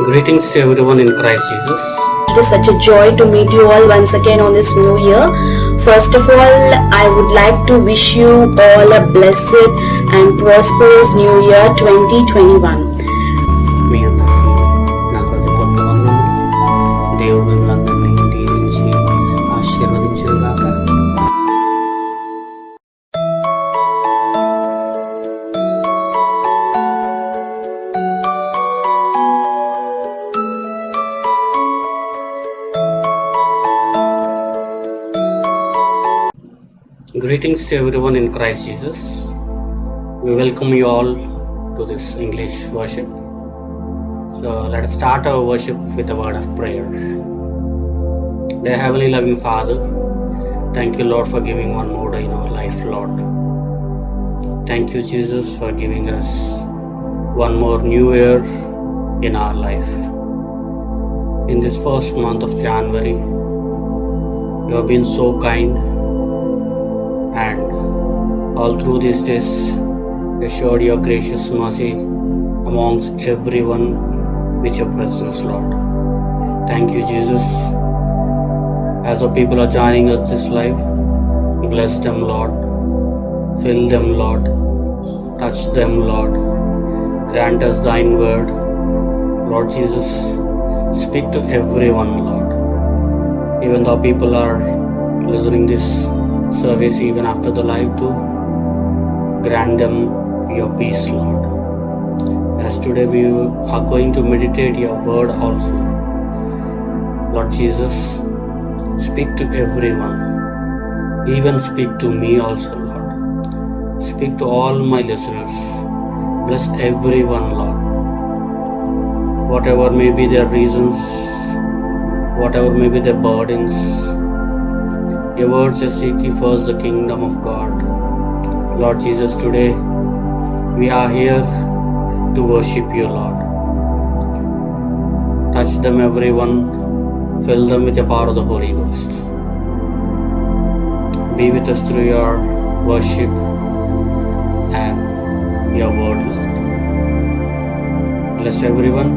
Greetings to everyone in Christ Jesus. It is such a joy to meet you all once again on this new year. First of all, I would like to wish you all a blessed and prosperous new year 2021. మీ అందరికీ నా హృదయపూర్వక వందనములు. దేవుడు మిమ్మల్ని అందరినీ దీవించి ఆశీర్వదించుగాక. Greetings to everyone in Christ Jesus. We welcome you all to this English worship. So let us start our worship with a word of prayer. Dear Heavenly Loving Father, thank you, Lord, for giving one more day in our life, Lord. Thank you, Jesus, for giving us one more new year in our life. In this first month of January, you have been so kind, and all through these days you showed your gracious mercy amongst everyone with your presence, Lord. Thank you, Jesus. As our people are joining us this live, bless them, Lord. Fill them, Lord. Touch them, Lord. Grant us thine word, Lord Jesus. Speak to everyone, Lord. Even though people are listening this service even after the live too, grant them your peace, Lord. As today we are going to meditate your word also, Lord Jesus, speak to everyone, even speak to me also, Lord. Speak to all my listeners. Bless everyone, Lord. Whatever may be their reasons, whatever may be their burdens, your word says, seek ye first the kingdom of God. Lord Jesus, today we are here to worship you, Lord. Touch them, everyone. Fill them with the power of the Holy Ghost. Be with us through your worship and your word, Lord. Bless everyone.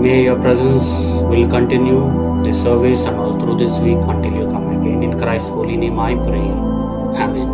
May your presence will continue this service and all through this week until you come again. In Christ's holy name I pray. Amen.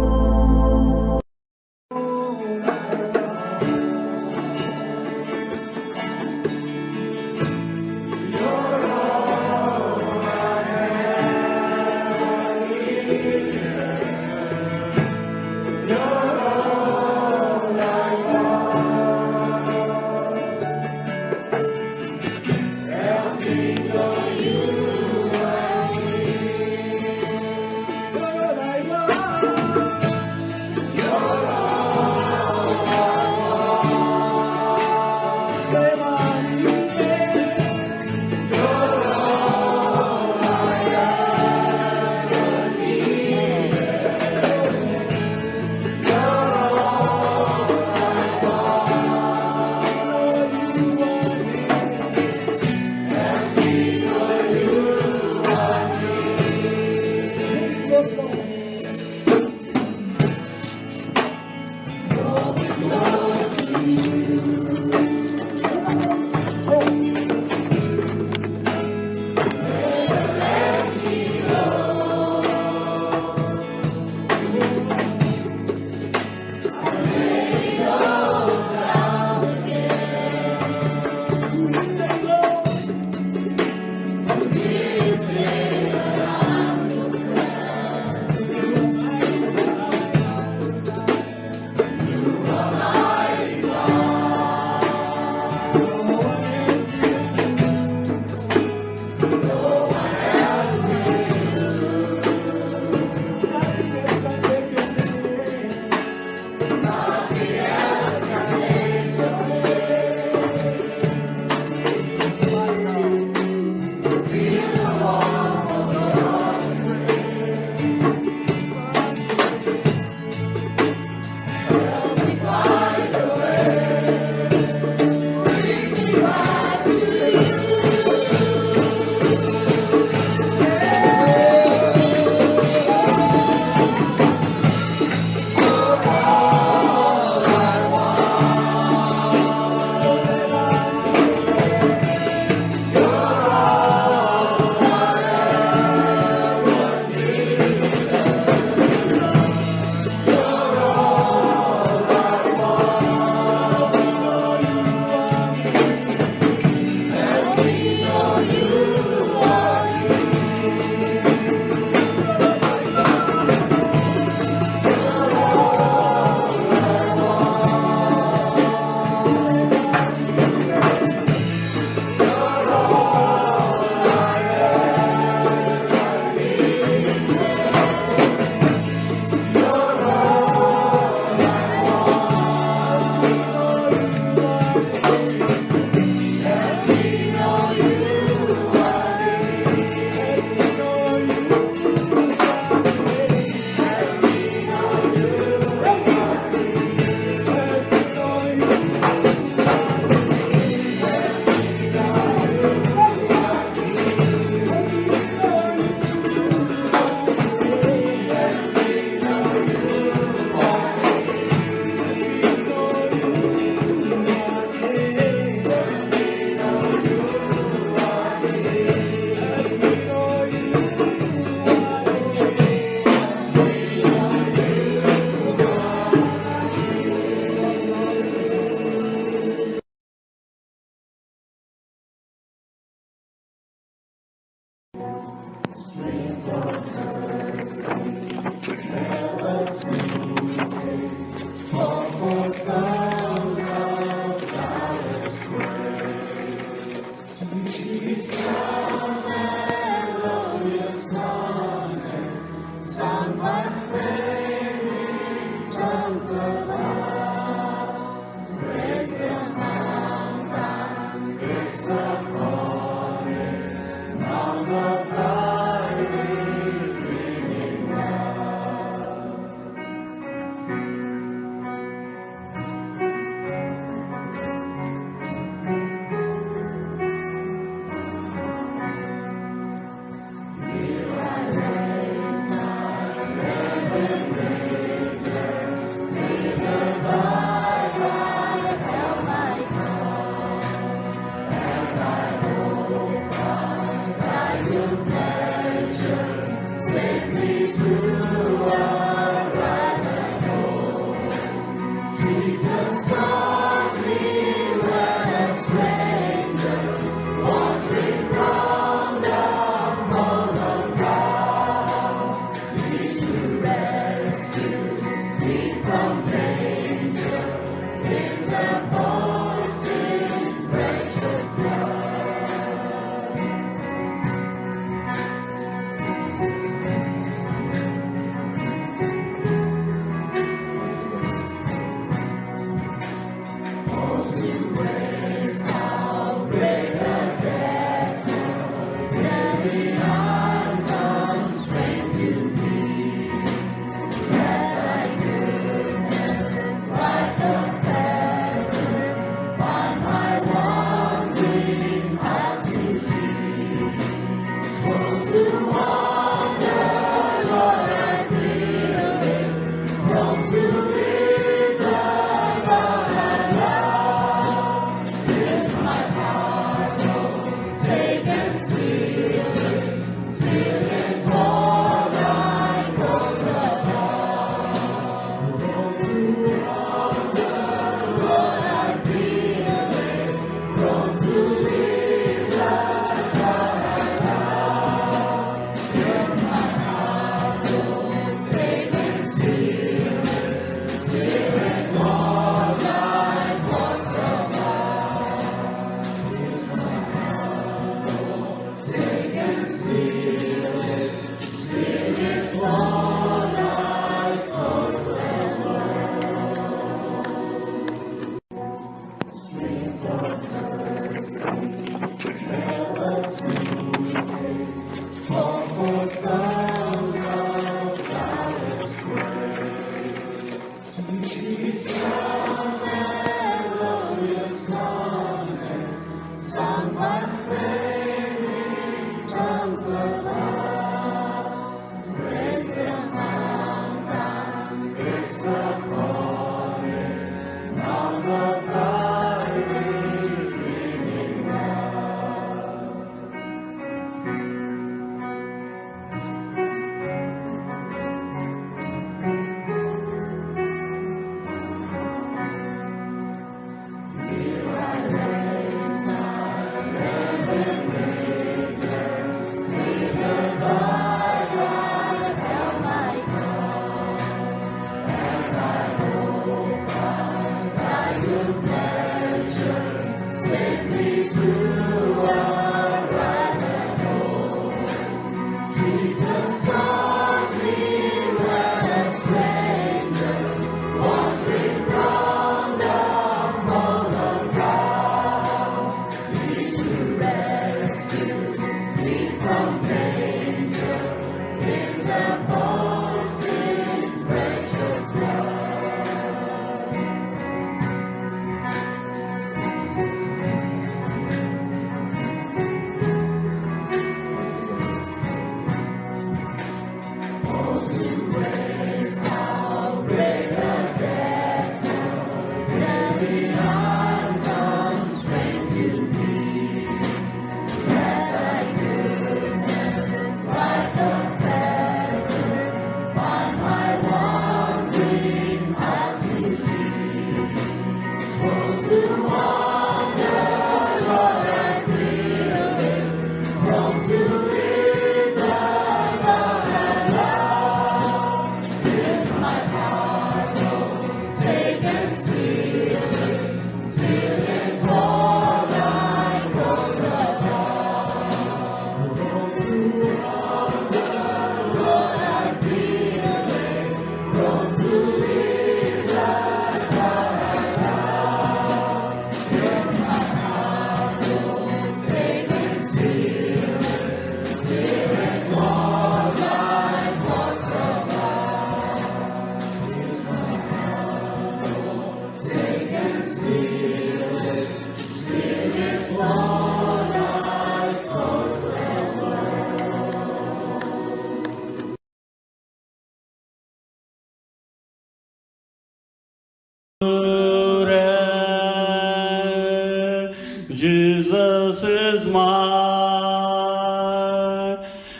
Jesus is mine.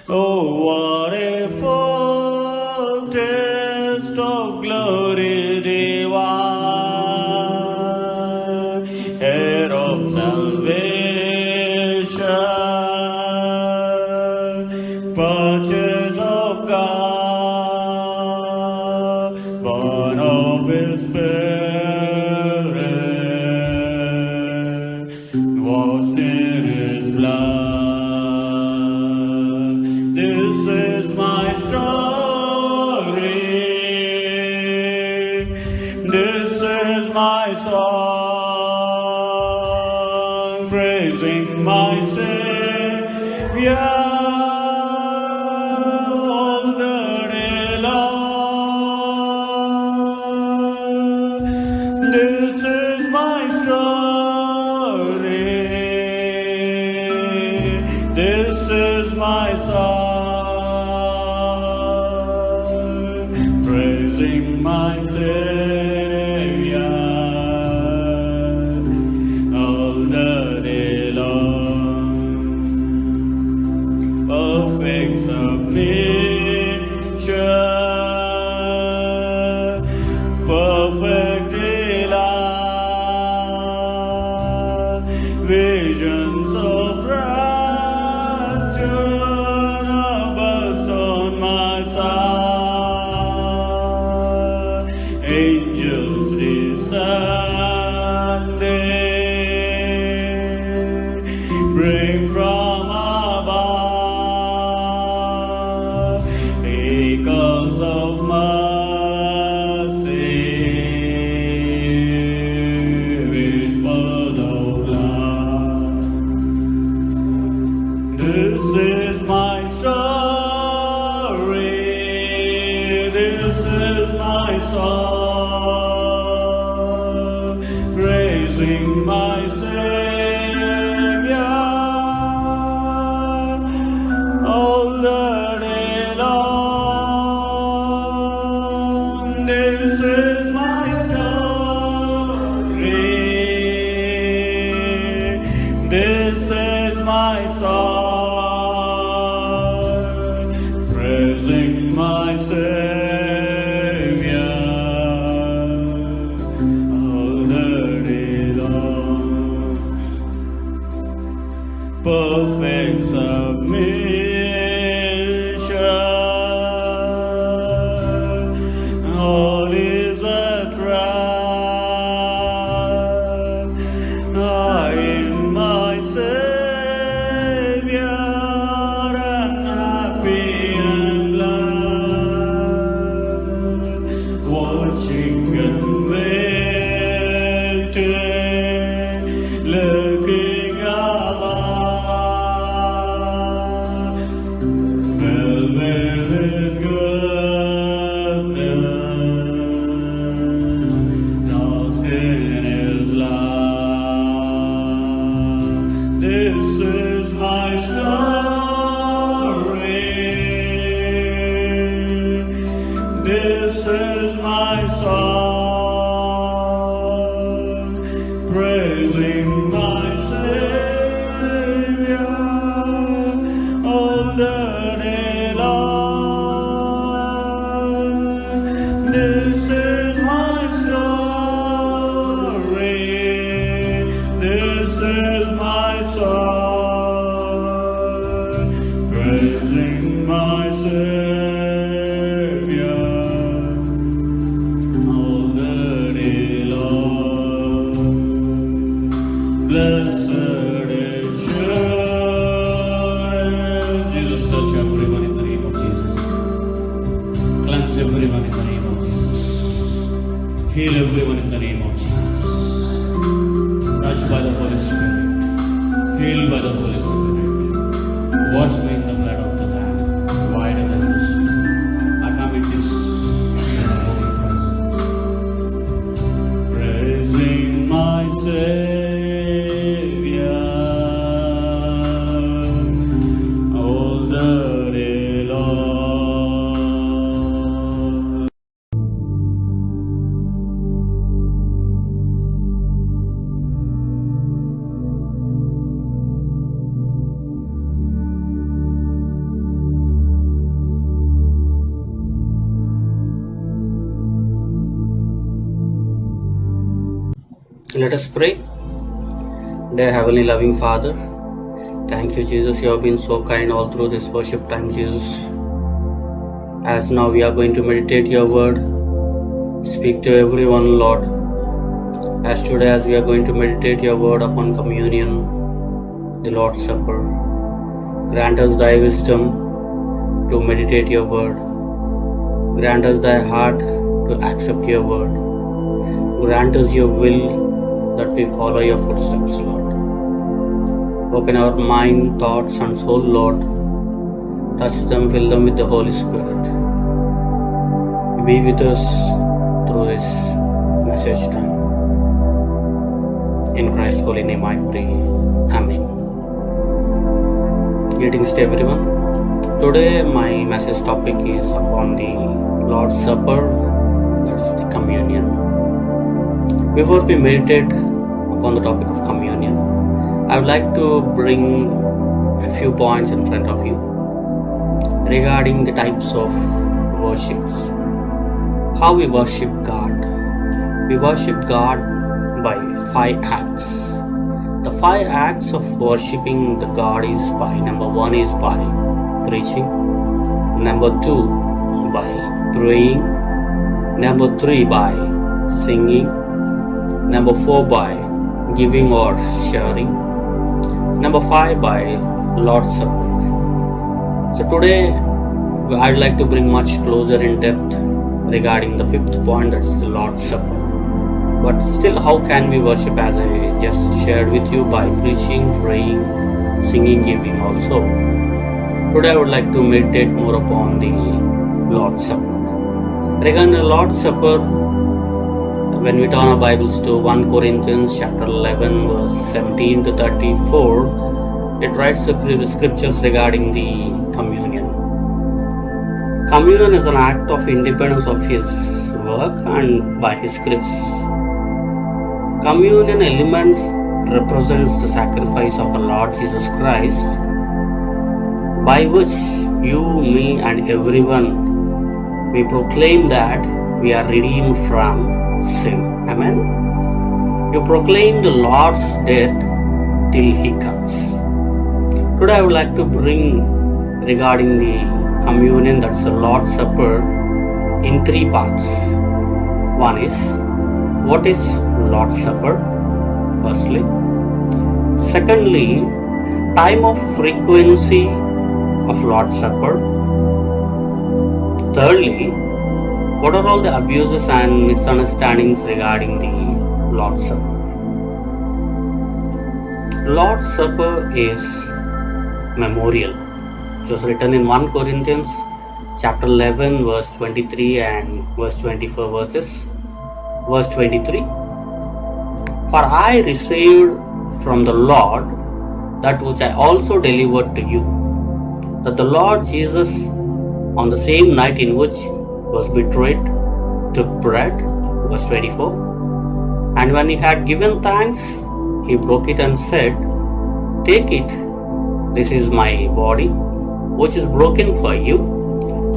Oh, what a foretaste of glory divine, heir of salvation, purchase of God, born of His Spirit, washed in His blood. This is my story. This is my song, praising my Savior all the day long. This is my story. This is my song, praising my Savior all the day long. Perfect submission, perfect delight, visions of rapture burst on my side, angels descending, bring from above echoes of mercy, which follow love. This is my story. This is my song, praising my Savior all the day long. This is my story. This is my song, praising my Savior all the day long. Perfect submission, all is at rest. I am my Savior, and happy and glad, watching and waiting, looking above, filled with His goodness, lost in His love. This is my story. This is my song, praising my Savior all the day long. This is my story. This is my song, praising my Savior all the day long. Blessed assurance, Jesus, touch everyone in the name of Jesus. Cleanse everyone in the name of Jesus. Heal everyone in the name of Jesus. Touched by the Holy Spirit, healed by the Holy Spirit, wash me in the blood of the Lamb, whiter than the snow. I commit this in the holy presence, praising my Savior all the day long. Let us pray. Dear Heavenly Loving Father, thank you, Jesus. You have been so kind all through this worship time, Jesus. As now we are going to meditate your word, speak to everyone, Lord. As today, as we are going to meditate your word upon communion, the Lord's Supper, grant us thy wisdom to meditate your word. Grant us thy heart to accept your word. Grant us your will that we follow your footsteps, Lord. Open our mind, thoughts, and soul, Lord. Touch them, fill them with the Holy Spirit. Be with us through this message time. In Christ's holy name I pray. Amen. Greetings to everyone. Today my message topic is upon the Lord's Supper, that's the communion. Before we meditate upon the topic of communion, I would like to bring a few points in front of you regarding the types of worships. How we worship God. We worship God by 5 acts. The 5 acts of worshipping the God is by, number 1 is by preaching, number 2 by praying, number 3 by singing, number 4 by giving or sharing, number 5 by Lord's Supper. So today I'd like to bring much closer in depth regarding the 5th point, that's the Lord's Supper. But still, how can we worship, as I just shared with you, by preaching, praying, singing, giving also. Today I would like to meditate more upon the Lord's Supper. Regarding the Lord's Supper, when we turn our Bibles to 1 Corinthians chapter 11 verse 17 to 34, it writes the scriptures regarding the communion. Communion is an act of independence of His work and by His grace. Communion elements represents the sacrifice of our Lord Jesus Christ, by which you, me, and everyone, we proclaim that we are redeemed from sin. Amen. You proclaim the Lord's death till He comes. Today I would like to bring regarding the communion, that's the Lord's Supper, in 3 parts. One is, what is Lord's Supper? Firstly. Secondly, time of frequency of Lord's Supper. Thirdly, what are all the abuses and misunderstandings regarding the Lord's Supper? Lord's Supper is memorial. It was written in 1 Corinthians chapter 11 verse 23 and verse 24 verses. Verse 23, for I received from the Lord that which I also delivered to you, that the Lord Jesus, on the same night in which was betrayed, took bread, verse 24, and when he had given thanks, he broke it and said, take it, this is my body, which is broken for you,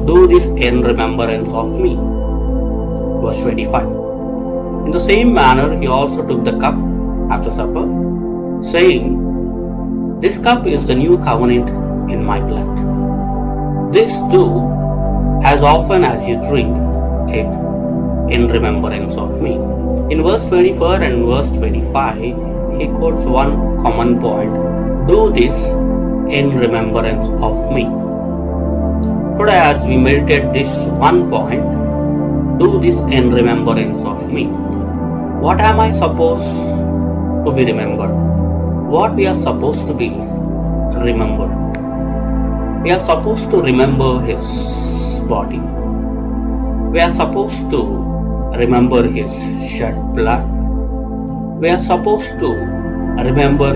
do this in remembrance of me. Verse 25, in the same manner he also took the cup after supper, saying, this cup is the new covenant in my blood. This do as often as you drink it in remembrance of me. In verse 24 and verse 25, he quotes one common point, do this in remembrance of me. Today as we meditate this one point, do this in remembrance of me. What am I supposed to be remembered? What we are supposed to be remembered? We are supposed to remember His body. We are supposed to remember His shed blood. We are supposed to remember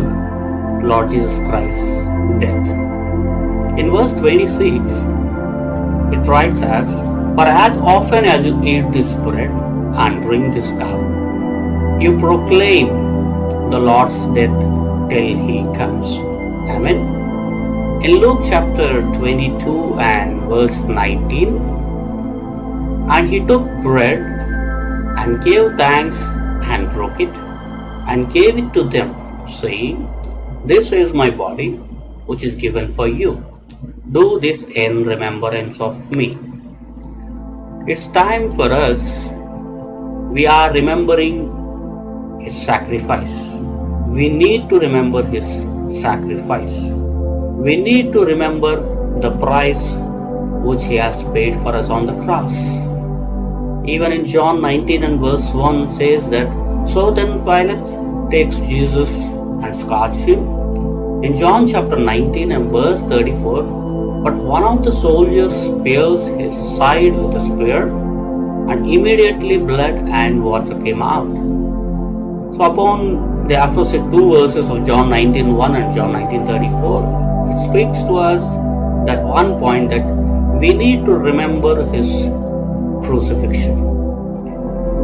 Lord Jesus Christ's death. In verse 26, it writes as, for as often as you eat this bread and drink this cup, you proclaim the Lord's death till He comes. Amen. In Luke chapter 22 and verse 19, and He took bread and gave thanks and broke it and gave it to them, saying, "This is my body, which is given for you. Do this in remembrance of me." It's time for us. We are remembering his sacrifice. We need to remember his sacrifice. We need to remember the price which he has paid for us on the cross. Even in John 19 and verse 1 says that, "So then Pilate takes Jesus and scourges him." In John chapter 19 and verse 34, "But one of the soldiers pierced his side with a spear, and immediately blood and water came out." So upon the aforesaid two verses of John 19:1 and John 19:34, it speaks to us that one point that we need to remember his crucifixion.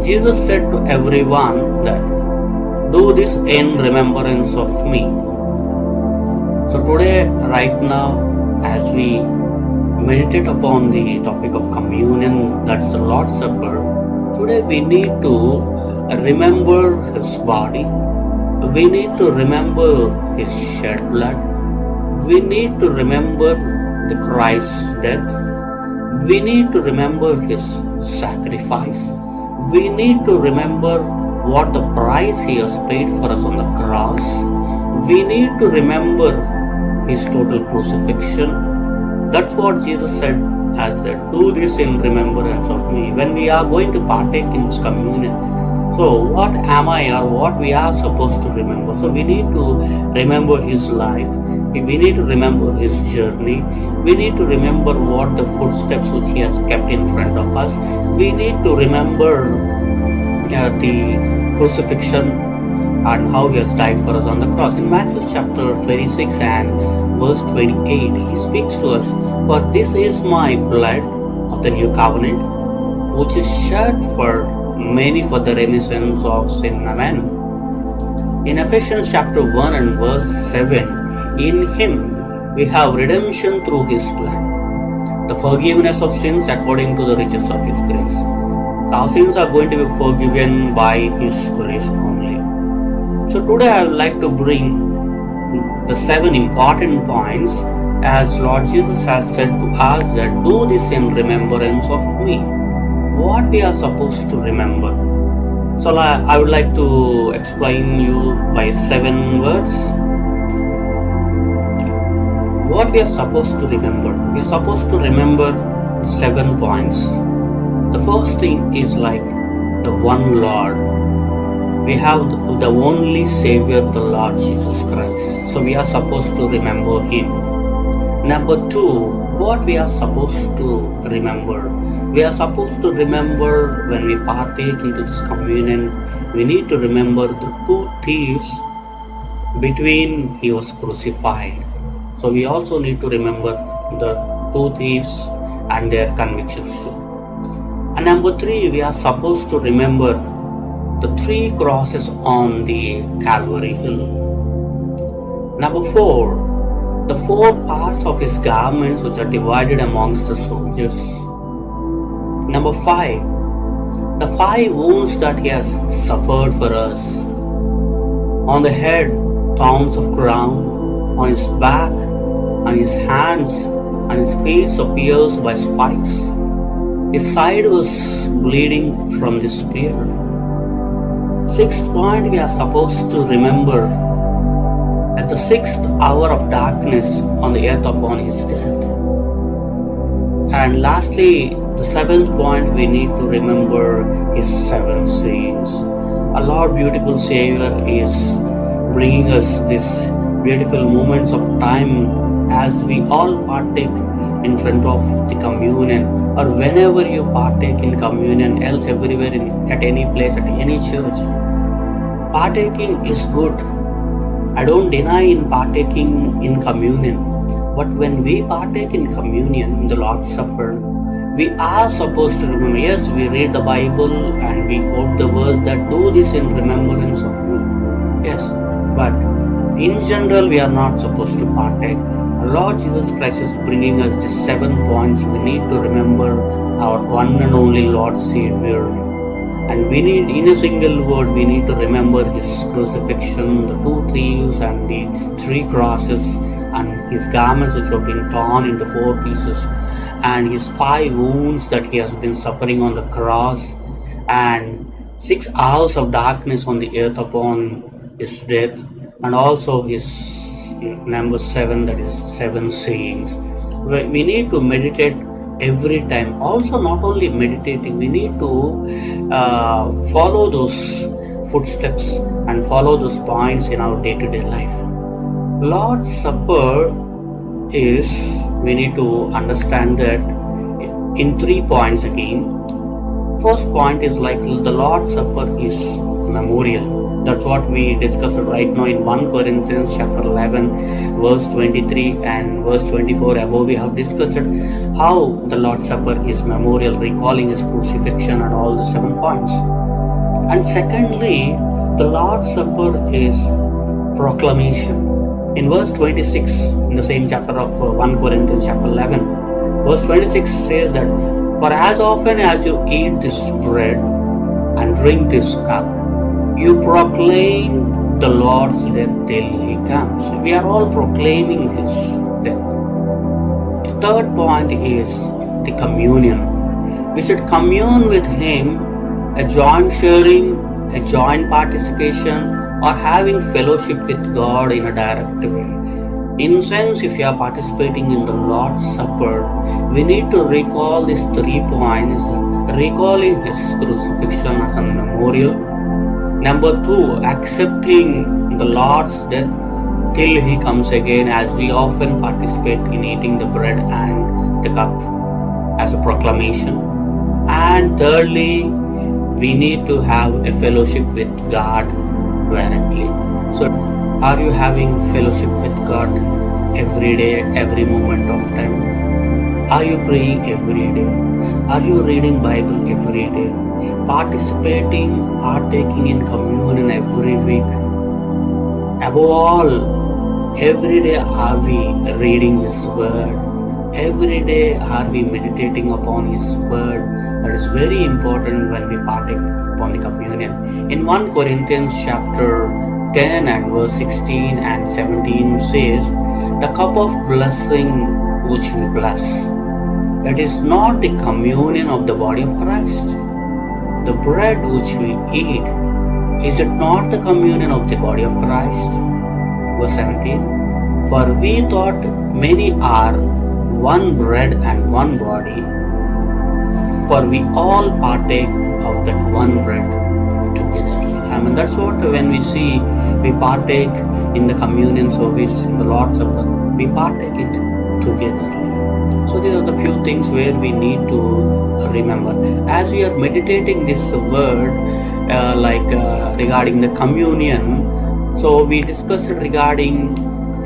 Jesus said to everyone that, "Do this in remembrance of me." So today, right now, as we meditate upon the topic of communion, that's the Lord's Supper, today we need to remember his body. We need to remember his shed blood. We need to remember the Christ's death. We need to remember his sacrifice. We need to remember what the price he has paid for us on the cross. We need to remember his total crucifixion. That's what Jesus said as that, "Do this in remembrance of me." When we are going to partake in this communion, so what am I or what we are supposed to remember? So we need to remember his life. We need to remember his journey. We need to remember what the footsteps which he has kept in front of us. We need to remember the crucifixion and how he has died for us on the cross. In Matthew chapter 26 and verse 28, he speaks to us, "For this is my blood of the new covenant, which is shed for many for the remission of sin." Amen. In Ephesians chapter 1 and verse 7, "In him we have redemption through his blood, the forgiveness of sins according to the riches of his grace." So our sins are going to be forgiven by his grace only. So today I would like to bring the 7 important points, as Lord Jesus has said to us that, "Do this in remembrance of me." What we are supposed to remember. So I would like to explain you by 7 words what we are supposed to remember. We are supposed to remember 7 points. The first thing is like the one Lord. We have the only Savior, the Lord Jesus Christ. So we are supposed to remember him. Number 2, what we are supposed to remember. We are supposed to remember when we partake into this communion, we need to remember the 2 thieves between he was crucified. So we also need to remember the 2 thieves and their convictions too. And number 3, we are supposed to remember the 3 crosses on the Calvary Hill. Number 4, the 4 parts of his garments which are divided amongst the soldiers. Number 5, the 5 wounds that he has suffered for us. On the head, thorns of crown, on his back, on his hands, and his feet were pierced by spikes. His side was bleeding from the spear. 6th point, we are supposed to remember at the 6th hour of darkness on the earth upon his death. And lastly, the 7th point, we need to remember his 7 sayings. Our Lord, beautiful Savior, is bringing us these beautiful moments of time as we all partake in front of the communion, or whenever you partake in communion, else everywhere at any place, at any church. Partaking is good. I don't deny in partaking in communion, but when we partake in communion, in the Lord's Supper, we are supposed to remember. Yes, we read the Bible and we quote the verse that, "Do this in remembrance of me." Yes, but in general, we are not supposed to partake. Our Lord Jesus Christ is bringing us the 7 points. We need to remember our one and only Lord Savior. And we need, in a single word, we need to remember his crucifixion, the 2 thieves and the 3 crosses, and his garments which have been torn into 4 pieces, and his 5 wounds that he has been suffering on the cross, and 6 hours of darkness on the earth upon his death, and also his number 7, that is 7 sayings. We need to meditate every time. Also, not only meditating, we need to follow those footsteps and follow those points in our day-to-day life. Lord's Supper is, we need to understand that in 3 points again. First point is like the Lord's Supper is memorial. That's what we discussed right now in 1 Corinthians chapter 11 verse 23 and verse 24. Above we have discussed how the Lord's Supper is memorial, recalling his crucifixion and all the 7 points. And secondly, the Lord's Supper is proclamation. In verse 26, in the same chapter of 1 Corinthians chapter 11, verse 26 says that, "For as often as you eat this bread and drink this cup, you proclaim the Lord's death till he comes." We are all proclaiming his death. The third point is the communion. We should commune with him, a joint sharing, a joint participation, or having fellowship with God in a direct way. In sense, if you are participating in the Lord's Supper, we need to recall these 3 points, recalling his crucifixion as a memorial. Number 2, accepting the Lord's death till he comes again, as we often participate in eating the bread and the cup as a proclamation. And thirdly, we need to have a fellowship with God directly. So, are you having fellowship with God every day, every moment of time? Are you praying every day? Are you reading Bible every day? Partaking in communion every week? Above all, every day are we reading his word? Every day are we meditating upon his word? That is very important when we partake upon the communion. In 1 Corinthians chapter 10 and verse 16 and 17 says, "The cup of blessing which we bless, it is not the communion of the body of Christ. The bread which we eat, is it not the communion of the body of Christ?" Verse 17, "For we thought many are one bread and one body, for we all partake of that one bread togetherly." I mean, that's what when we see, we partake in the communion service, in the Lord's Supper, we partake it togetherly. So these are the few things where we need to remember. As we are meditating this word, regarding the communion, so we discussed regarding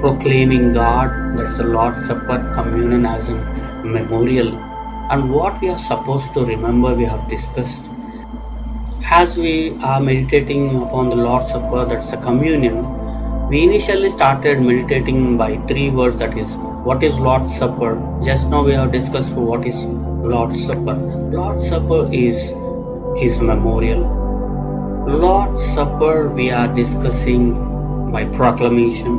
proclaiming God, that's the Lord's Supper, communion as a memorial, and what we are supposed to remember we have discussed. As we are meditating upon the Lord's Supper, that's the communion, we initially started meditating by 3 words, that is, what is Lord's Supper? Just now we have discussed what is Lord's Supper. Lord's Supper is memorial. Lord's Supper we are discussing by proclamation.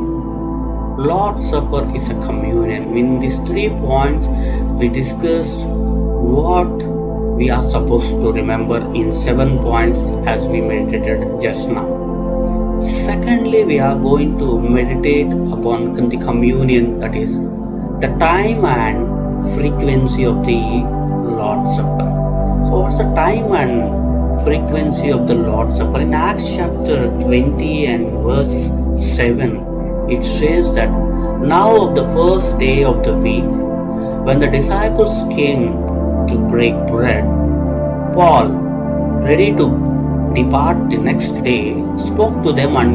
Lord's Supper is a communion. In these 3 points, we discuss what we are supposed to remember in 7 points as we meditated just now. Secondly, we are going to meditate upon the communion, that is, the time and frequency of the Lord's Supper. So, what's the time and frequency of the Lord's Supper? In Acts chapter 20 and verse 7, it says that, "Now of the first day of the week, when the disciples came to break bread, Paul, ready to depart the next day, spoke to them and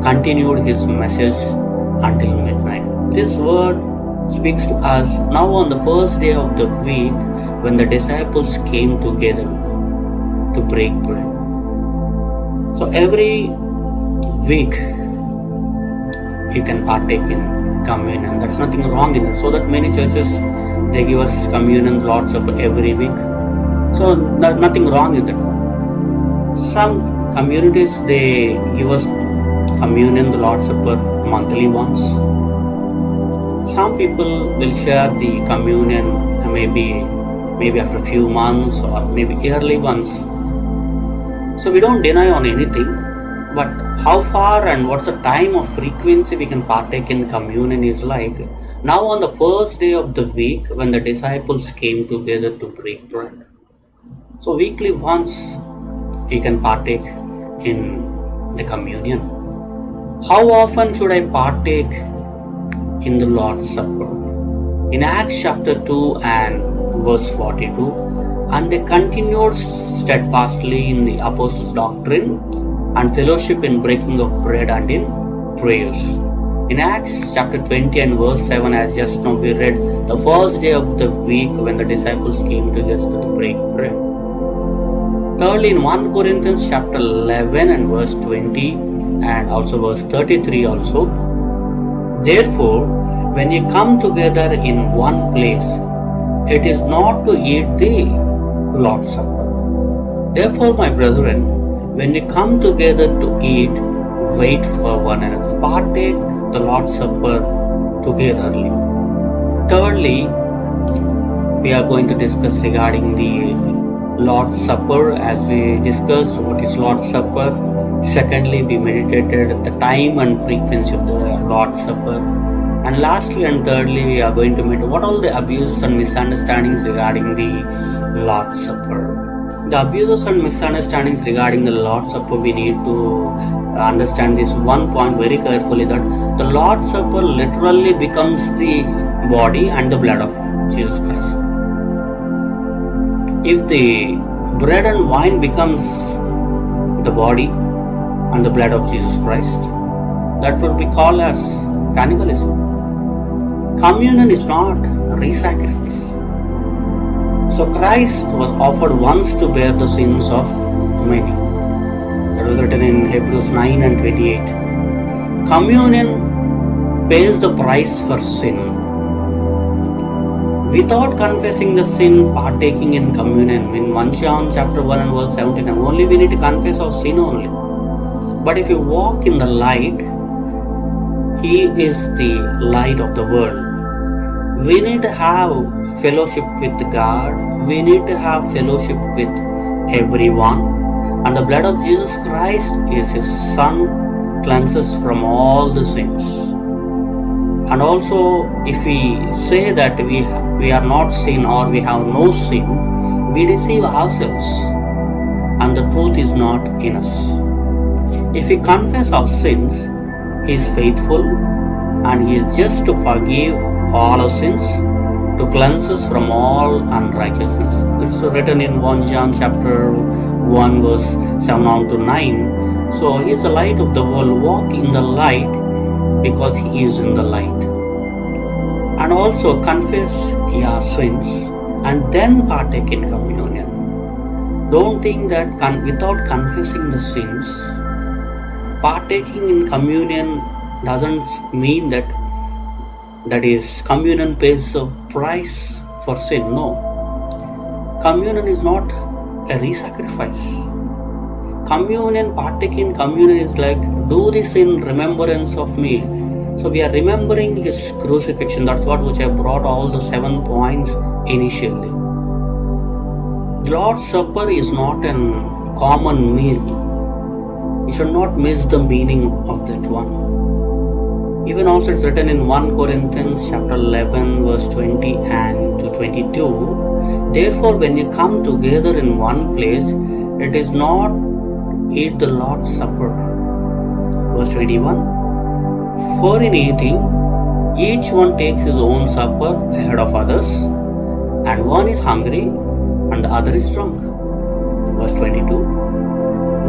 continued his message until midnight." This word speaks to us now on the first day of the week when the disciples came together to break bread. So every week you can partake in communion. There's nothing wrong in it. So that many churches, they give us communion, Lord's Supper every week. So nothing wrong in that. Some communities they give us communion, the Lord's Supper, monthly once. Some people will share the communion maybe after a few months or maybe yearly once. So we don't deny on anything, but how far and what's the time of frequency we can partake in communion is like now on the first day of the week when the disciples came together to break bread. So weekly once we can partake in the communion. How often should I partake in the Lord's Supper? In Acts chapter 2 and verse 42, and they continued steadfastly in the apostles' doctrine and fellowship in breaking of bread and in prayers. In Acts chapter 20 and verse 7, as just now we read, the first day of the week when the disciples came together to break bread. Thirdly, in 1 Corinthians chapter 11 and verse 20 and also verse 33 also, therefore, when you come together in one place, it is not to eat the Lord's Supper. Therefore, my brethren, when you come together to eat, wait for one another. Partake the Lord's Supper togetherly. Thirdly, we are going to discuss regarding the Lord's Supper. As we discussed what is Lord's Supper. Secondly, we meditated the time and frequency of the Lord's Supper. And lastly and thirdly, we are going to meet what all the abuses and misunderstandings regarding the Lord's Supper. The abuses and misunderstandings regarding the Lord's Supper, we need to understand this one point very carefully, that the Lord's Supper literally becomes the body and the blood of Jesus Christ. If the bread and wine becomes the body and the blood of Jesus Christ, that would be called as cannibalism. Communion is not a re-sacrifice. So Christ was offered once to bear the sins of many. That was written in Hebrews 9 and 28. Communion pays the price for sin. Without confessing the sin, partaking in communion, in 1 John chapter 1 and verse 17, only we need to confess our sin only. But if you walk in the light, He is the light of the world. We need to have fellowship with God. We need to have fellowship with everyone. And the blood of Jesus Christ is His Son, cleanses from all the sins. And also, if we say that we are not sin or we have no sin, we deceive ourselves and the truth is not in us. If we confess our sins, He is faithful and He is just to forgive all our sins, to cleanse us from all unrighteousness. It's written in 1 John chapter 1 verse 7 on to 9. So He is the light of the world. Walk in the light because He is in the light. And also confess your sins and then partake in communion. Don't think that without confessing the sins, partaking in communion doesn't mean that is communion pays a price for sin. No. Communion is not a re-sacrifice. Communion, partaking in communion is like, do this in remembrance of me. So we are remembering His crucifixion. That's what which I brought all the 7 points initially. The Lord's Supper is not a common meal. You should not miss the meaning of that one. Even also it's written in 1 Corinthians chapter 11 verse 20 and to 22. Therefore, when you come together in one place, it is not eat the Lord's Supper. Verse 21. For in eating, each one takes his own supper ahead of others, and one is hungry and the other is drunk. Verse 22.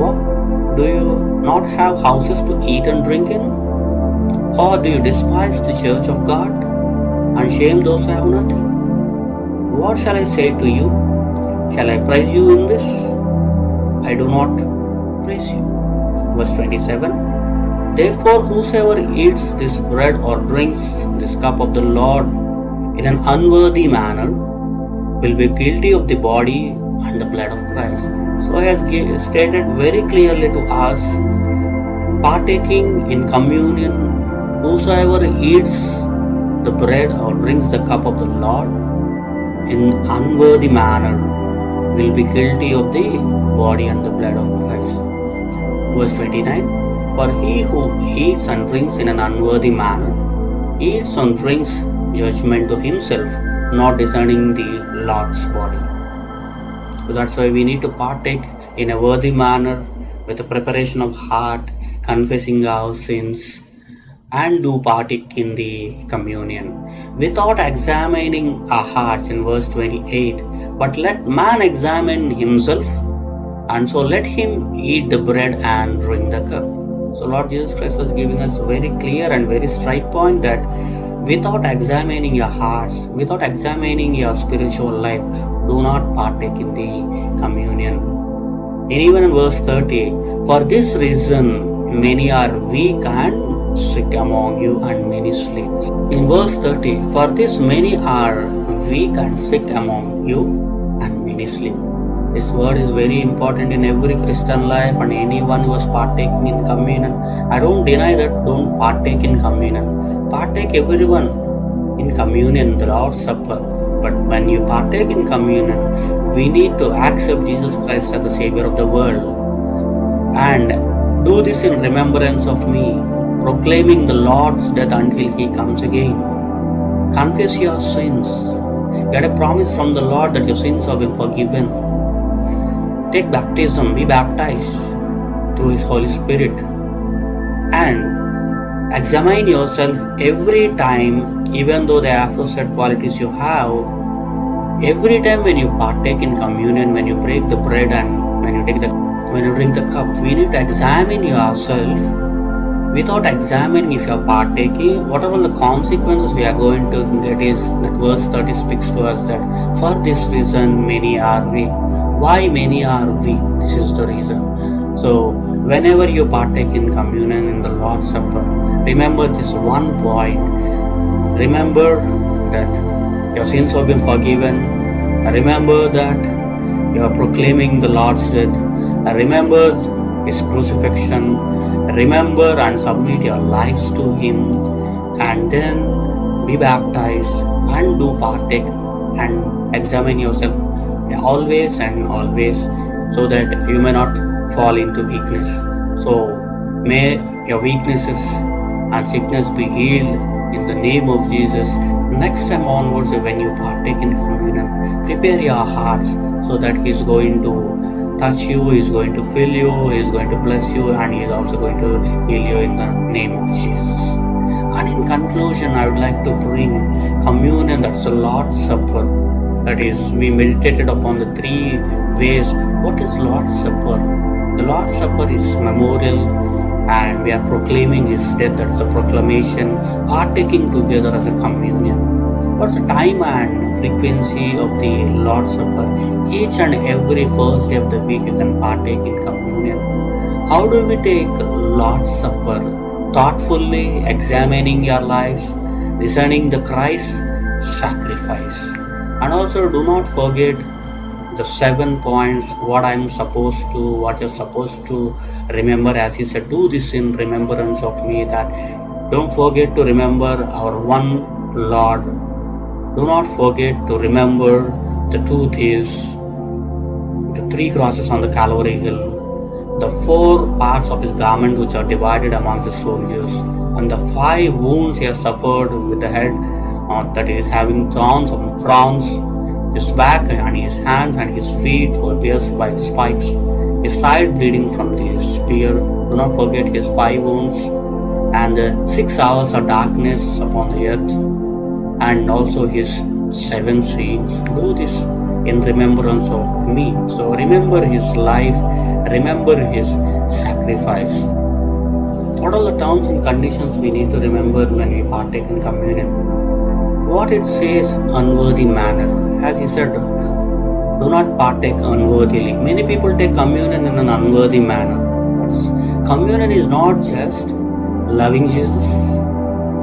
What? Do you not have houses to eat and drink in? Or do you despise the church of God and shame those who have nothing? What shall I say to you? Shall I praise you in this? I do not praise you. Verse 27. Therefore, whosoever eats this bread or drinks this cup of the Lord in an unworthy manner will be guilty of the body and the blood of Christ. So he has stated very clearly to us, partaking in communion, whosoever eats the bread or drinks the cup of the Lord in unworthy manner will be guilty of the body and the blood of Christ. Verse 29, for he who eats and drinks in an unworthy manner eats and drinks judgment to himself, not discerning the Lord's body. So that's why we need to partake in a worthy manner with a preparation of heart, confessing our sins, and do partake in the communion without examining our hearts in verse 28. But let man examine himself, and so let him eat the bread and drink the cup. So Lord Jesus Christ was giving us a very clear and very straight point that without examining your hearts, without examining your spiritual life, do not partake in the communion. And even in verse 30, for this reason many are weak and sick among you, and many sleep. In verse 30, for this many are weak and sick among you, and many sleep. This word is very important in every Christian life, and anyone who is partaking in communion. I don't deny that, don't partake in communion. Partake everyone in communion, the Lord's Supper. But when you partake in communion, we need to accept Jesus Christ as the Savior of the world. And do this in remembrance of me, proclaiming the Lord's death until He comes again. Confess your sins. Get a promise from the Lord that your sins have been forgiven. Take baptism, be baptized through His Holy Spirit, and examine yourself every time, even though the aforesaid qualities you have. Every time when you partake in communion, when you break the bread and when you drink the cup, we need to examine yourself. Without examining if you are partaking, what are all the consequences we are going to get is that verse 30 speaks to us that for this reason many are weak. Why many are weak? This is the reason. So whenever you partake in communion in the Lord's Supper, remember this one point. Remember that your sins have been forgiven. Remember that you are proclaiming the Lord's death. Remember His crucifixion. Remember and submit your lives to Him, and then be baptized and do partake and examine yourself always and always, so that you may not fall into weakness. So may your weaknesses and sickness be healed in the name of Jesus. Next time onwards, when you partake in communion, prepare your hearts so that He is going to touch you, He is going to fill you, He is going to bless you, and He is also going to heal you in the name of Jesus. And in conclusion, I would like to bring communion, that's the Lord's Supper. That is, we meditated upon the three ways. What is Lord's Supper? The Lord's Supper is memorial, and we are proclaiming His death. That's a proclamation, partaking together as a communion. What's the time and frequency of the Lord's Supper? Each and every first day of the week you can partake in communion. How do we take Lord's Supper? Thoughtfully examining your lives, discerning the Christ's sacrifice. And also do not forget the 7 points, what you're supposed to remember. As He said, do this in remembrance of me. That don't forget to remember our one Lord. Do not forget to remember the 2 thieves, the 3 crosses on the Calvary Hill, the 4 parts of His garment which are divided among the soldiers, and the 5 wounds He has suffered with the head, that is having thorns and crowns. His back and His hands and His feet were pierced by the spikes, His side bleeding from the spear. Do not forget His 5 wounds, and the 6 hours of darkness upon the earth, and also His 7 seals. Do this in remembrance of me. So remember His life, remember His sacrifice. What are the terms and conditions we need to remember when we partake in communion? What it says, unworthy manner. As He said, do not partake unworthily. Many people take communion in an unworthy manner. But communion is not just loving Jesus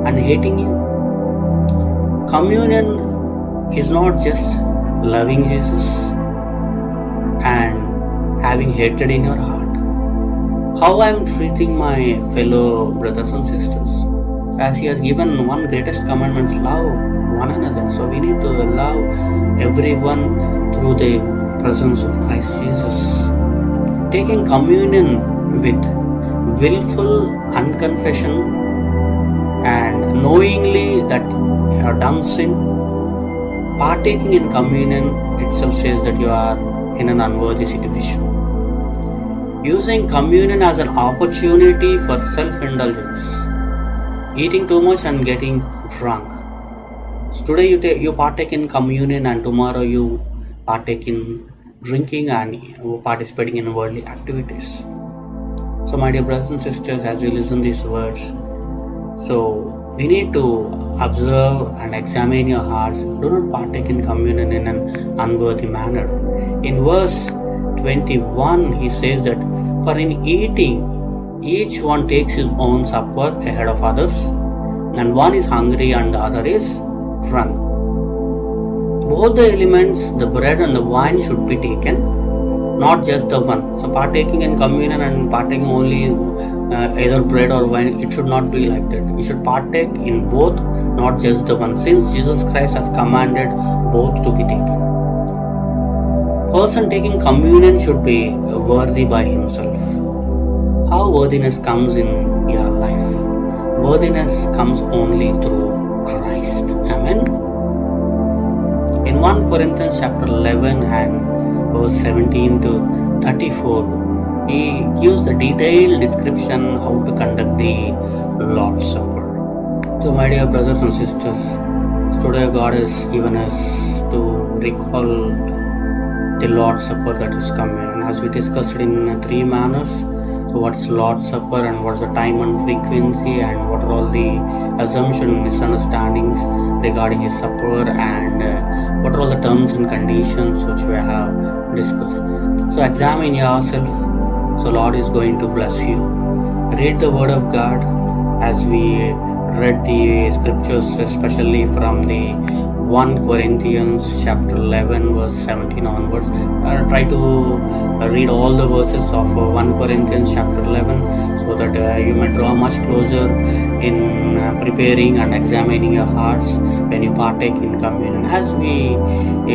and hating you. Communion is not just loving Jesus and having hatred in your heart? How I am treating my fellow brothers and sisters? As He has given one greatest commandment, love one another. So we need to love everyone through the presence of Christ Jesus. Taking communion with willful unconfession and knowingly that you have done sin, partaking in communion itself says that you are in an unworthy situation. Using communion as an opportunity for self-indulgence, eating too much and getting drunk. So today you partake in communion and tomorrow you partake in drinking and participating in worldly activities. So my dear brothers and sisters, as we listen these words, so we need to observe and examine your hearts. Do not partake in communion in an unworthy manner. In verse 21, he says that, for in eating, each one takes his own supper ahead of others, and one is hungry and the other is drunk. Both the elements, the bread and the wine, should be taken, not just the one. So partaking in communion and partaking only in either bread or wine, it should not be like that. You should partake in both, not just the one, since Jesus Christ has commanded both to be taken. Person taking communion should be worthy by himself. How worthiness comes in your life? Worthiness comes only through Christ. Amen. In 1 Corinthians chapter 11 and verse 17 to 34, he gives the detailed description how to conduct the Lord's Supper. So my dear brothers and sisters, today God has given us to recall the Lord's Supper that is coming. And as we discussed in three manners, so what's Lord's Supper and what's the time and frequency and what are all the assumptions and misunderstandings regarding His supper and what are all the terms and conditions which we have discussed. So examine yourself. So Lord is going to bless you. Read the Word of God as we read the scriptures, especially from the 1 Corinthians chapter 11 verse 17 onwards. Try to read all the verses of 1 Corinthians chapter 11 so that you may draw much closer in preparing and examining your hearts when you partake in communion. As we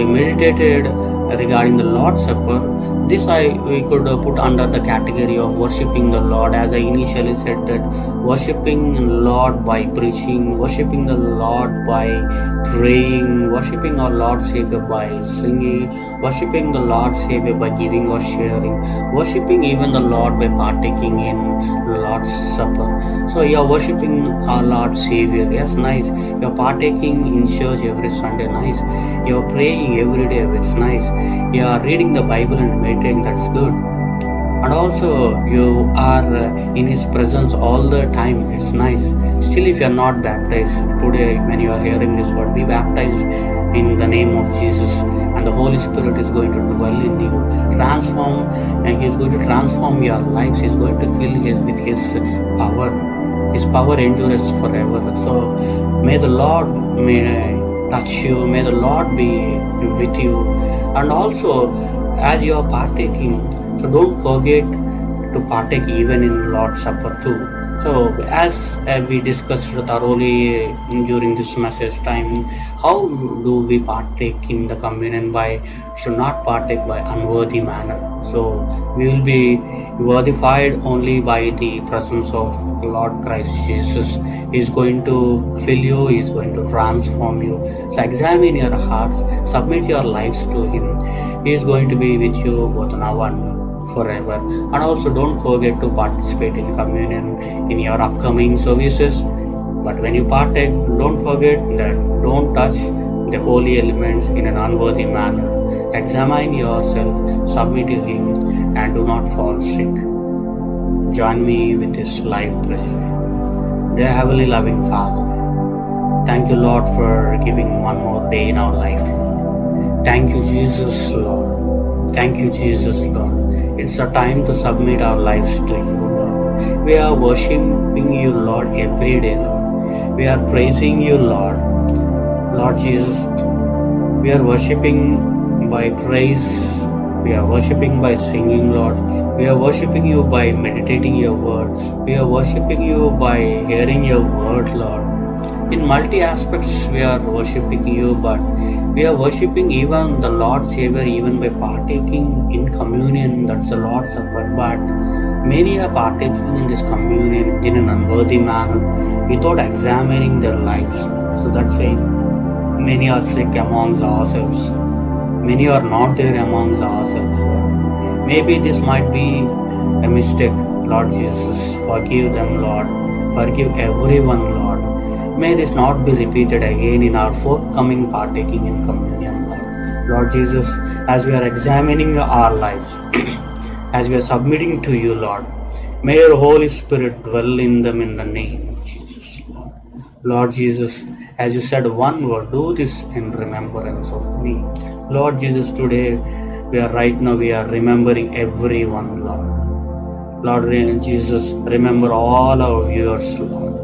meditated regarding the Lord's Supper, this we could put under the category of worshipping the Lord, as I initially said that worshipping the Lord by preaching, worshipping the Lord by praying, worshipping our Lord Savior by singing, worshipping the Lord Savior by giving or sharing, worshipping even the Lord by partaking in Lord's Supper. So you are worshipping our Lord Savior. Yes, nice. You are partaking in church every Sunday. Nice. You are praying every day. It's nice. You are reading the Bible and meditating. That's good. And also you are in His presence all the time. It's nice. Still, if you are not baptized today, when you are hearing this word, be baptized in the name of Jesus, and the Holy Spirit is going to dwell in you, transform, and He is going to transform your lives. He is going to fill you with His power. His power endures forever. So may the Lord touch you. May the Lord be with you. And also, as you are partaking, so don't forget to partake even in Lord's Supper too. So as we discussed thoroughly during this message time, how do we partake in the communion? Should not partake by unworthy manner. So we will be worthified only by the presence of Lord Christ Jesus. He is going to fill you. He is going to transform you. So examine your hearts. Submit your lives to Him. He is going to be with you both now and forever. And also don't forget to participate in communion in your upcoming services. But when you partake, don't forget that don't touch the holy elements in an unworthy manner. Examine yourself, submit to Him, and do not fall sick. Join me with this live prayer. Dear Heavenly Loving Father, thank you, Lord, for giving one more day in our life. Thank you, Jesus, Lord. Thank you, Jesus, Lord. It's a time to submit our lives to you, Lord. We are worshiping you, Lord, every day, Lord. We are praising you, Lord. Lord Jesus, we are worshiping by praise. We are worshiping by singing, Lord. We are worshiping you by meditating your word. We are worshiping you by hearing your word, Lord. In multi aspects, we are worshiping you, but we are worshiping even the Lord Savior, even by partaking in communion, that's the Lord's Supper. But many are partaking in this communion in an unworthy manner without examining their lives. So that's why many are sick amongst ourselves. Many are not there amongst ourselves, Lord. Maybe this might be a mistake, Lord Jesus. Forgive them, Lord. Forgive everyone, Lord. May this not be repeated again in our forthcoming partaking in communion, Lord. Lord Jesus, as we are examining our lives, as we are submitting to you, Lord, may your Holy Spirit dwell in them in the name of Jesus, Lord. Lord Jesus, as you said one word, do this in remembrance of me. Lord Jesus, today we are remembering everyone, Lord. Lord Jesus, remember all our viewers, Lord.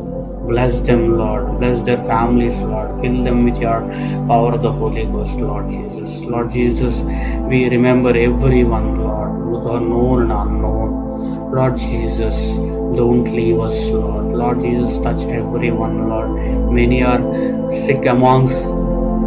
Bless them, Lord. Bless their families, Lord. Fill them with your power of the Holy Ghost, Lord Jesus. Lord Jesus, we remember everyone, Lord, who are known and unknown. Lord Jesus, don't leave us, Lord. Lord Jesus, touch everyone, Lord. Many are sick amongst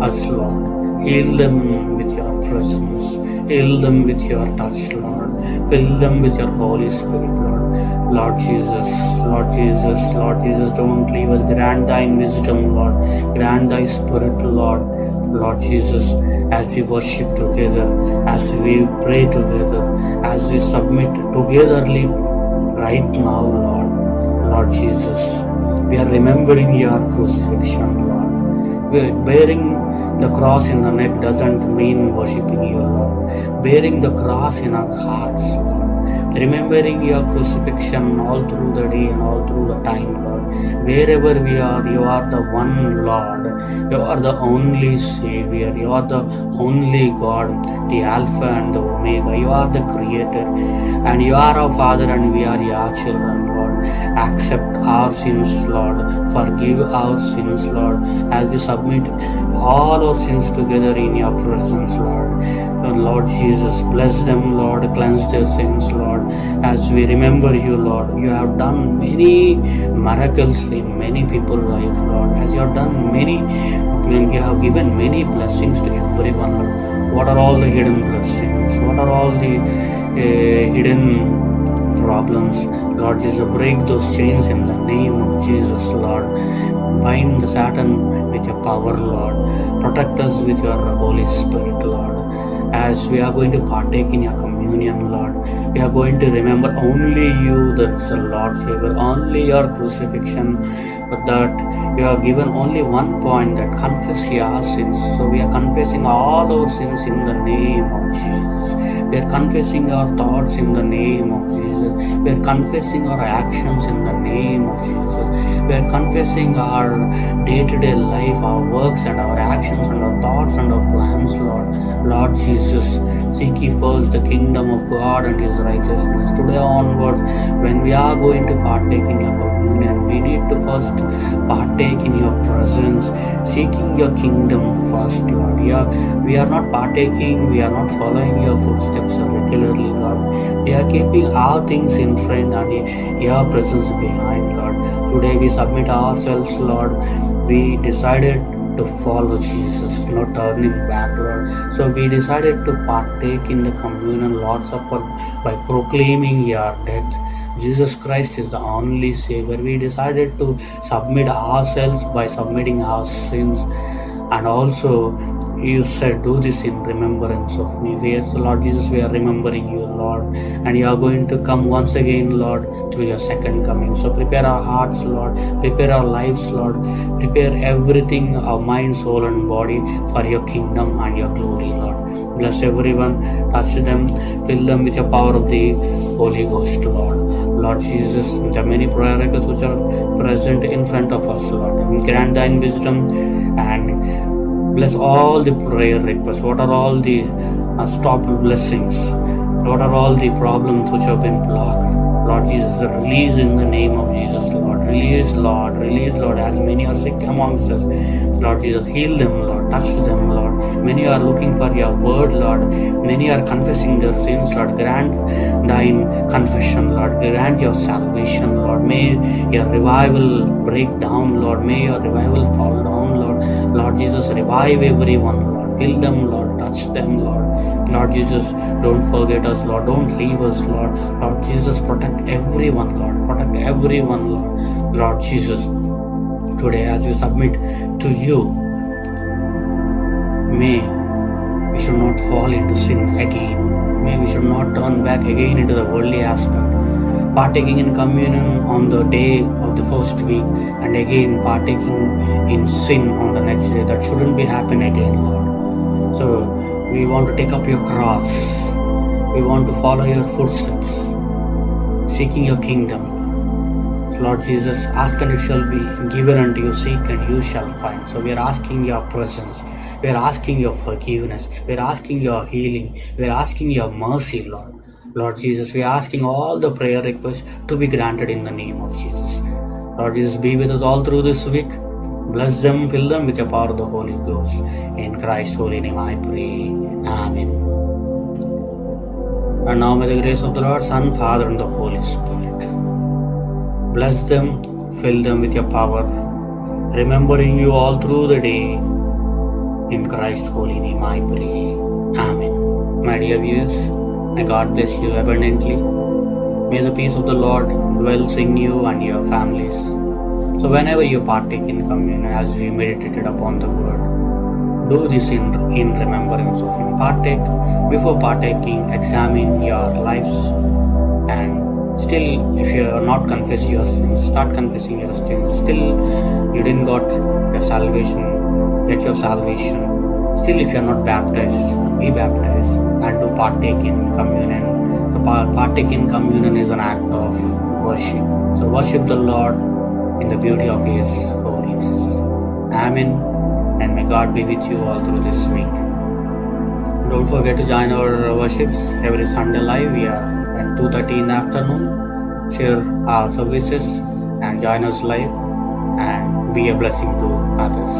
us, Lord. Heal them with your presence. Heal them with your touch, Lord. Fill them with your Holy Spirit, Lord. Lord Jesus, Lord Jesus, Lord Jesus, don't leave us. Grant thy wisdom, Lord. Grant thy spirit, Lord. Lord Jesus, as we worship together, as we pray together, as we submit togetherly right now, Lord. Lord Jesus, we are remembering your crucifixion, Lord. Bearing the cross in the neck doesn't mean worshiping you, Lord. Bearing the cross in our hearts, Lord. Remembering your crucifixion all through the day and all through the time, Lord. Wherever we are, you are the one Lord. You are the only Savior. You are the only God, the Alpha and the Omega. You are the Creator. And you are our Father and we are your children, Lord. Accept our sins, Lord. Forgive our sins, Lord. As we submit all our sins together in your presence, Lord. Lord Jesus, bless them, Lord. Cleanse their sins, Lord. As we remember you, Lord, you have done many miracles in many people's life, Lord. As you have done many, you have given many blessings to everyone, Lord. What are all the hidden blessings? What are all the hidden problems? Lord Jesus, break those chains in the name of Jesus, Lord. Bind the Satan with your power, Lord. Protect us with your Holy Spirit, Lord. As we are going to partake in your communion, Lord, we are going to remember only you, that's the Lord Savior, only your crucifixion, but that you have given only one point, that confess your sins. So we are confessing all our sins in the name of Jesus. We are confessing our thoughts in the name of Jesus. We are confessing our actions in the name of Jesus. We are confessing our day-to-day life, our works and our actions and our thoughts and our plans, Lord. Lord Jesus, seek ye first the kingdom of God and his righteousness. Today onwards, when we are going to partake in your communion, we need to first partake in your presence, seeking your kingdom first, Lord. We are not partaking, we are not following your footsteps regularly, Lord. We are keeping our things in front and your presence behind, Lord. Today we submit ourselves, Lord. We decided to follow Jesus, no turning back, Lord. So we decided to partake in the communion, Lord's Supper, by proclaiming your death. Jesus Christ is the only Savior. We decided to submit ourselves by submitting our sins, and also you said, do this in remembrance of me. Yes, Lord Jesus, we are remembering you, Lord, and you are going to come once again, Lord, through your second coming. So prepare our hearts, Lord, prepare our lives, Lord, prepare everything, our mind, soul and body, for your kingdom and your glory, Lord. Bless everyone, touch them, fill them with your power of the Holy Ghost, Lord. Lord Jesus, there are many prayer requests which are present in front of us, Lord. Grant thine wisdom and bless all the prayer requests. What are all the stopped blessings? What are all the problems which have been blocked? Lord Jesus, release in the name of Jesus, Lord. release, Lord, as many are sick amongst us. Lord Jesus, heal them, Lord, touch them, Lord. Many are looking for your word, Lord. Many are confessing their sins, Lord. Grant thine confession, Lord. Grant your salvation, Lord. May your revival break down, Lord. May your revival fall down, Lord. Lord Jesus, revive everyone, Lord. Fill them, Lord. Touch them, Lord. Lord Jesus, don't forget us, Lord. Don't leave us, Lord. Lord Jesus, protect everyone, Lord. Protect everyone, Lord. Lord Jesus, today as we submit to you, may we should not fall into sin again. May we should not turn back again into the worldly aspect. Partaking in communion on the day of the first week and again partaking in sin on the next day. That shouldn't be happen again, Lord. So we want to take up your cross. We want to follow your footsteps, seeking your kingdom. Lord Jesus, ask and it shall be given unto you, seek and you shall find. So we are asking your presence. We are asking your forgiveness. We are asking your healing. We are asking your mercy, Lord. Lord Jesus, we are asking all the prayer requests to be granted in the name of Jesus. Lord Jesus, be with us all through this week. Bless them, fill them with your power of the Holy Ghost. In Christ's holy name I pray. Amen. And now may the grace of the Lord, Son, Father, and the Holy Spirit bless them, fill them with your power, remembering you all through the day. In Christ's holy name I pray. Amen. My dear viewers, may God bless you abundantly. May the peace of the Lord dwells in you and your families. So whenever you partake in communion, as we meditated upon the word, do this in remembrance of Him. Before partaking, examine your lives, and still, if you have not confessed your sins, start confessing your sins. Still, you didn't got your salvation, get your salvation. Still, if you are not baptized, be baptized and do partake in communion. So, partake in communion is an act of worship. So, worship the Lord in the beauty of His holiness. Amen. And may God be with you all through this week. Don't forget to join our worships every Sunday live. We are at 2:30 in the afternoon. Share our services and join us live and be a blessing to others.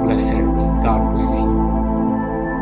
Blessed be. God bless you.